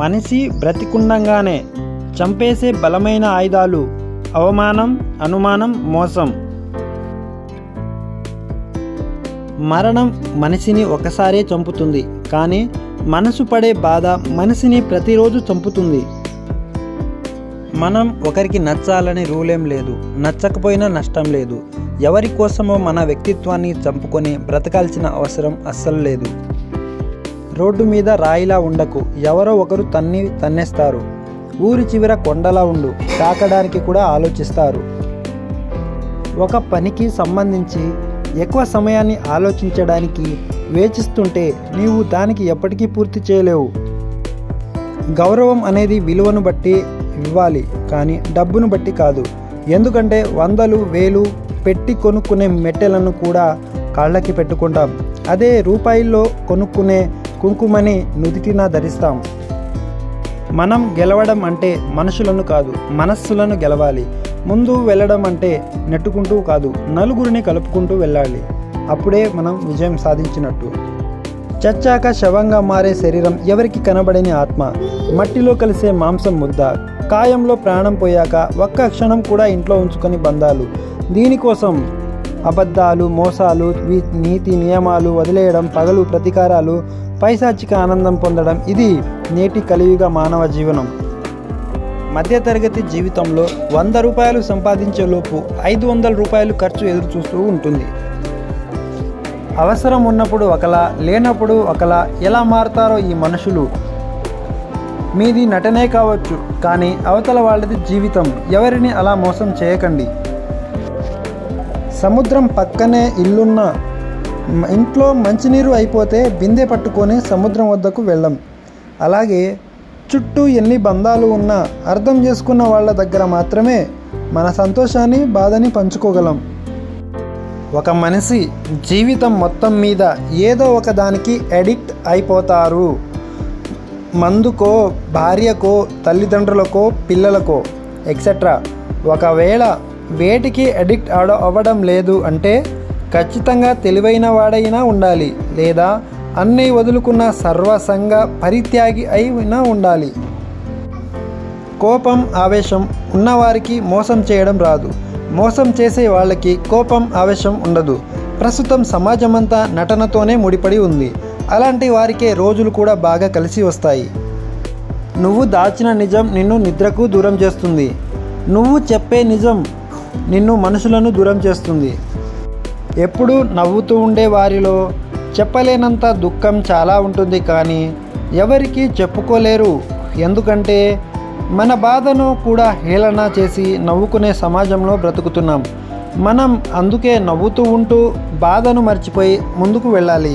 మనిషి బ్రతికుండంగానే చంపేసే బలమైన ఆయుధాలు అవమానం, అనుమానం, మోసం. మరణం మనిషిని ఒకసారే చంపుతుంది, కానీ మనసు పడే బాధ మనిషిని ప్రతిరోజు చంపుతుంది. మనం ఒకరికి నచ్చాలని రూలేం లేదు, నచ్చకపోయినా నష్టం లేదు. ఎవరి కోసమో మన వ్యక్తిత్వాన్ని చంపుకొని బ్రతకాల్సిన అవసరం అస్సలు లేదు. రోడ్డు మీద రాయిలా ఉండకు, ఎవరో ఒకరు తన్నేస్తారు. ఊరి చివర కొండలా ఉండు, తాకడానికి కూడా ఆలోచిస్తారు. ఒక పనికి సంబంధించి ఎక్కువ సమయాన్ని ఆలోచించడానికి వేచిస్తుంటే నీవు దానికి ఎప్పటికీ పూర్తి చేయలేవు. గౌరవం అనేది విలువను బట్టి ఇవ్వాలి, కానీ డబ్బును బట్టి కాదు. ఎందుకంటే 100,000, 1,000 పెట్టి కొనుక్కునే మెట్టెలను కూడా కాళ్ళకి పెట్టుకుంటాం. అదే రూపాయల్లో కొనుక్కునే కుంకుమని నుదిటిన ధరిస్తాం. మనం గెలవడం అంటే మనుషులను కాదు, మనస్సులను గెలవాలి. ముందు వెళ్ళడం అంటే నెట్టుకుంటూ కాదు, నలుగురిని కలుపుకుంటూ వెళ్ళాలి. అప్పుడే మనం విజయం సాధించినట్టు. చచ్చాక శవంగా మారే శరీరం, ఎవరికి కనబడని ఆత్మ, మట్టిలో కలిసే మాంసం ముద్ద, కాయంలో ప్రాణం పోయాక ఒక్క క్షణం కూడా ఇంట్లో ఉంచుకొని బంధాలు. దీనికోసం అబద్ధాలు, మోసాలు, నీతి నియమాలు వదిలేయడం, పగలు ప్రతీకారాలు, పైశాచిక ఆనందం పొందడం. ఇది నేటి కలియుగ మానవ జీవనం. మధ్యతరగతి జీవితంలో 100 రూపాయలు సంపాదించే లోపు 500 రూపాయలు ఖర్చు ఎదురు చూస్తూ ఉంటుంది. అవసరం ఉన్నప్పుడు ఒకలా, లేనప్పుడు ఒకలా ఎలా మారతారో ఈ మనుషులు. మీది నటనే కావచ్చు, కానీ అవతల వాళ్ళది జీవితం. ఎవరిని అలా మోసం చేయకండి. సముద్రం పక్కనే ఇల్లున్న ఇంట్లో మంచినీరు అయిపోతే బిందె పట్టుకొని సముద్రం వద్దకు వెళ్ళం. అలాగే చుట్టూ ఎన్ని బంధాలు ఉన్నా అర్థం చేసుకున్న వాళ్ళ దగ్గర మాత్రమే మన సంతోషాన్ని, బాధని పంచుకోగలం. ఒక మనిషి జీవితం మొత్తం మీద ఏదో ఒక దానికి అడిక్ట్ అయిపోతారు. మందుకో, భార్యకో, తల్లిదండ్రులకో, పిల్లలకో ఎక్సెట్రా. ఒకవేళ వేటికి అడిక్ట్ అవ్వడం లేదు అంటే ఖచ్చితంగా తెలివైన వాడైనా ఉండాలి, లేదా అన్నీ వదులుకున్న సర్వసంగ పరిత్యాగి అయినా ఉండాలి. కోపం, ఆవేశం ఉన్నవారికి మోసం చేయడం రాదు. మోసం చేసే వాళ్ళకి కోపం, ఆవేశం ఉండదు. ప్రస్తుతం సమాజమంతా నటనతోనే ముడిపడి ఉంది. అలాంటి వారికే రోజులు కూడా బాగా కలిసి వస్తాయి. నువ్వు దాచిన నిజం నిన్ను నిద్రకు దూరం చేస్తుంది. నువ్వు చెప్పే నిజం నిన్ను మనుషులను దూరం చేస్తుంది. ఎప్పుడు నవ్వుతూ ఉండే వారిలో చెప్పలేనంత దుఃఖం చాలా ఉంటుంది, కానీ ఎవరికి చెప్పుకోలేరు. ఎందుకంటే మన బాధను కూడా హేళన చేసి నవ్వుకునే సమాజంలో బ్రతుకుతున్నాం మనం. అందుకే నవ్వుతూ ఉంటూ బాధను మర్చిపోయి ముందుకు వెళ్ళాలి.